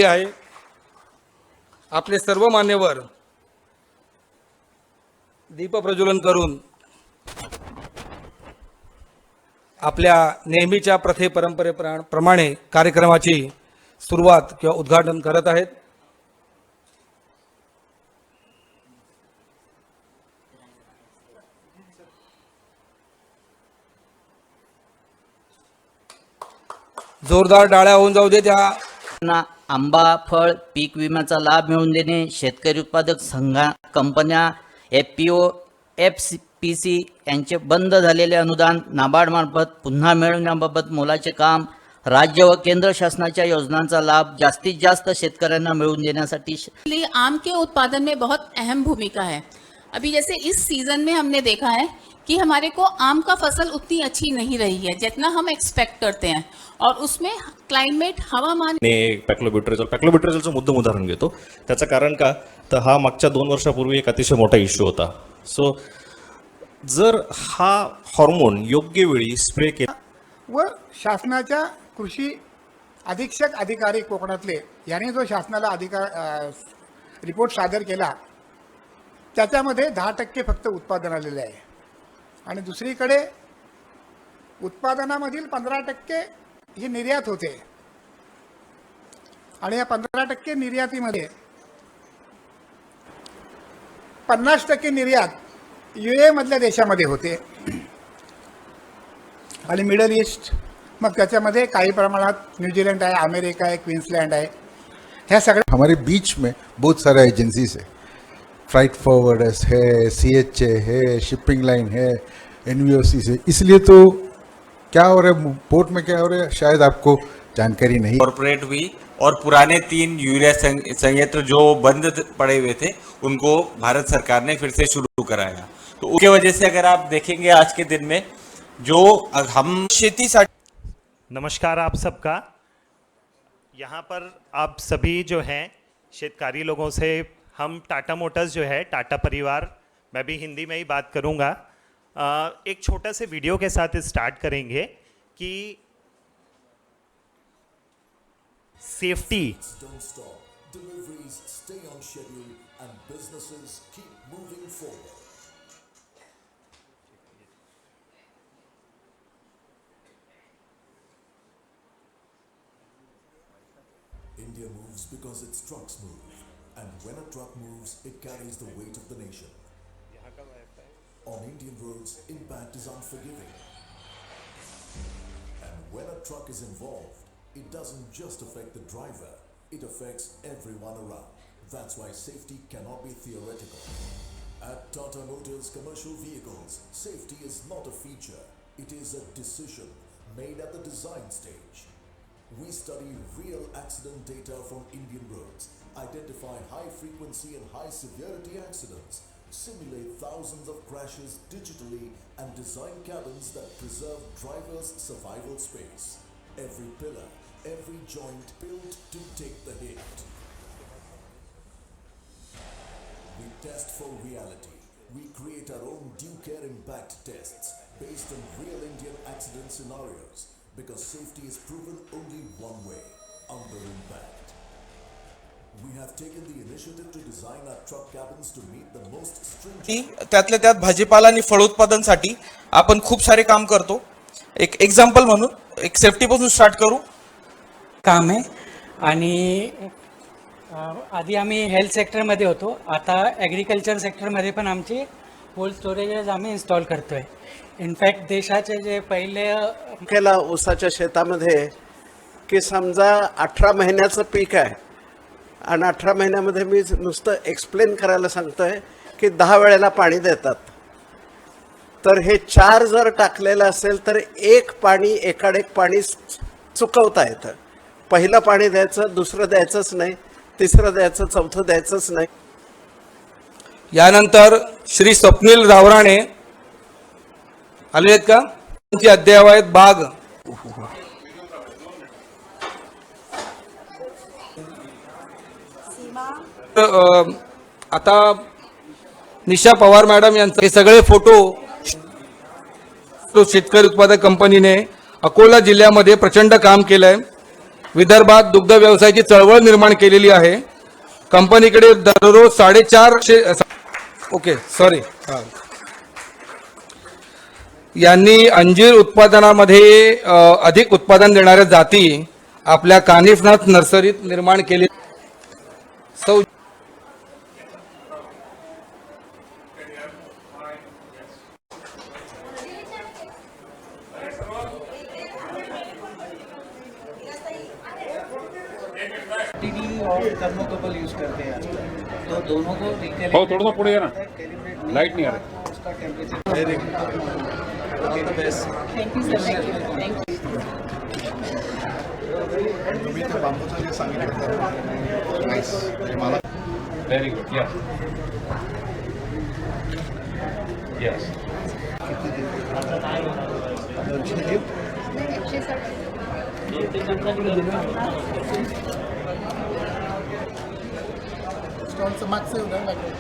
आहे. आपले सर्व मान्यवर दीप प्रज्वलन करून आपल्या नेहमीच्या प्रथे परंपरेप्रमाणे कार्यक्रमाची सुरुवात किंवा उद्घाटन करत आहेत. जोरदार टाळ्या होऊन जाऊ दे. त्या आंबा फळ पीक विम्याचा लाभ मिळवून देणे, शेतकरी उत्पादक संघा कंपन्या FPO FPC यांचे बंद झालेले अनुदान नाबार्ड मार्फत पुन्हा मिळवण्याबाबत मोलाचे काम, राज्य व केंद्र शासनाच्या योजनांचा लाभ जास्तीत जास्त शेतकऱ्यांना मिळवून देण्यासाठी आम के उत्पादन में बहुत अहम भूमिका है। अभी जैसे इस सीजन में हमने देखा है कि हमारे को आम का फसल उतनी अच्छी नहीं रही है जितना हम एक्सपेक्ट करते हैं, और उसमें क्लाइमेट हवामान पॅक्लोब्युट्रेझोलचं मुद्दम उदाहरण घेतो. त्याचं कारण का तर हा मागच्या 2 वर्षापूर्वी एक अतिशय मोठा इश्यू होता. सो जर हा हॉर्मोन योग्य वेळी स्प्रे केला व शासनाच्या कृषी अधीक्षक अधिकारी कोकणातले यांनी जो शासनाला रिपोर्ट सादर केला त्याच्यामध्ये 10% फक्त उत्पादन आलेले आहे, आणि दुसरीकडे उत्पादनामधील 15% ही निर्यात होते, आणि या 15% निर्यातीमध्ये 50% निर्यात UAE मधल्या देशामध्ये होते आणि मिडल ईस्ट, मग त्याच्यामध्ये काही प्रमाणात न्यूझीलंड आहे, अमेरिका आहे, क्वीन्सलँड आहे. ह्या सगळ्या हमारे बीच में बहुत सारे एजेंसीज है, फ्राइट फॉरवर्डर्स है, CHA है, शिपिंग लाइन है, NVOC से. इसलिए तो क्या हो रहा है पोर्ट में, क्या हो रहा है शायद आपको जानकारी नहीं. कॉर्पोरेट हुई और पुराने 3 यूरिया संयंत्र जो बंद पड़े हुए थे उनको भारत सरकार ने फिर से शुरू कराया. तो उसके वजह से अगर आप देखेंगे आज के दिन में जो हम खेती नमस्कार आप सबका. यहाँ पर आप सभी जो हैं शेतकारी लोगों से हम टाटा मोटर्स जो है टाटा परिवार, मैं भी हिंदी में ही बात करूँगा. एक छोटा से वीडियो के साथ स्टार्ट करेंगे कि safety India moves because its trucks move, and when a truck moves, it carries the weight of the nation. On Indian roads, impact is unforgiving. And when a truck is involved, it doesn't just affect the driver, it affects everyone around. That's why safety cannot be theoretical. At Tata Motors Commercial Vehicles, safety is not a feature, it is a decision made at the design stage. We study real accident data from Indian roads, identify high frequency and high severity accidents, simulate thousands of crashes digitally, and design cabins that preserve drivers' survival space. Every pillar, every joint built to take the hit. We test for reality. We create our own due care impact tests based on real Indian accident scenarios. Because safety is proven only one way, under impact. We have taken the initiative to design our truck cabins to meet the most stringent. त्यातल्या त्यात भाजीपाला आणि फळ उत्पादनासाठी आपण खूप सारे काम करतो. एक एक्झाम्पल म्हणून एक सेफ्टी पासून स्टार्ट करू. काम आहे, आणि आधी आम्ही हेल्थ सेक्टरमध्ये होतो, आता ॲग्रिकल्चर सेक्टरमध्ये पण आमची कोल्ड स्टोरेजेस आम्ही इन्स्टॉल करतो आहे. इनफॅक्ट देशाचे जे पहिले केला ऊसाच्या शेतामध्ये की समजा 18 महिन्याचं पीक आहे, आणि 18 महिन्यामध्ये मी नुसतं एक्सप्लेन करायला सांगतो आहे की 10 वेळेला पाणी देतात. तर हे 4 जर टाकलेलं असेल तर एक पाणी एकाडेक पाणी चुकवता येतं. पहिलं पाणी द्यायचं, दुसरं द्यायचंच नाही, तिसरं द्यायचं, चौथं द्यायचंच नाही. यानंतर श्री स्वप्नील रावराणे आले आहेत का? त्यांची अद्ययावत बाग. आता निशा पवार मॅडम यांचे हे सगळे फोटो शेतकरी उत्पादक कंपनीने अकोला जिल्ह्यामध्ये प्रचंड काम केलंय. विदर्भात दुग्ध व्यवसायाची चळवळ निर्माण केलेली आहे. कंपनीकडे दररोज 450 ओके सॉरी यांनी अंजीर उत्पादनामध्ये अधिक उत्पादन देणाऱ्या जाती आपल्या कानिफनाथ नर्सरीत निर्माण केली. सौ और थर्मोकपल यूज करते हैं तो दोनों को हो थोड़ा सा पुढे या ना लाइट नहीं आ रही. उसका temperature vary good all the best thank you sir. Thank you. तुम्ही ते बांबूचं जे सांगितलं नाईस मला वेरी गुड यस यस. स्टॉलचं मागचं उदाहरण दाखव.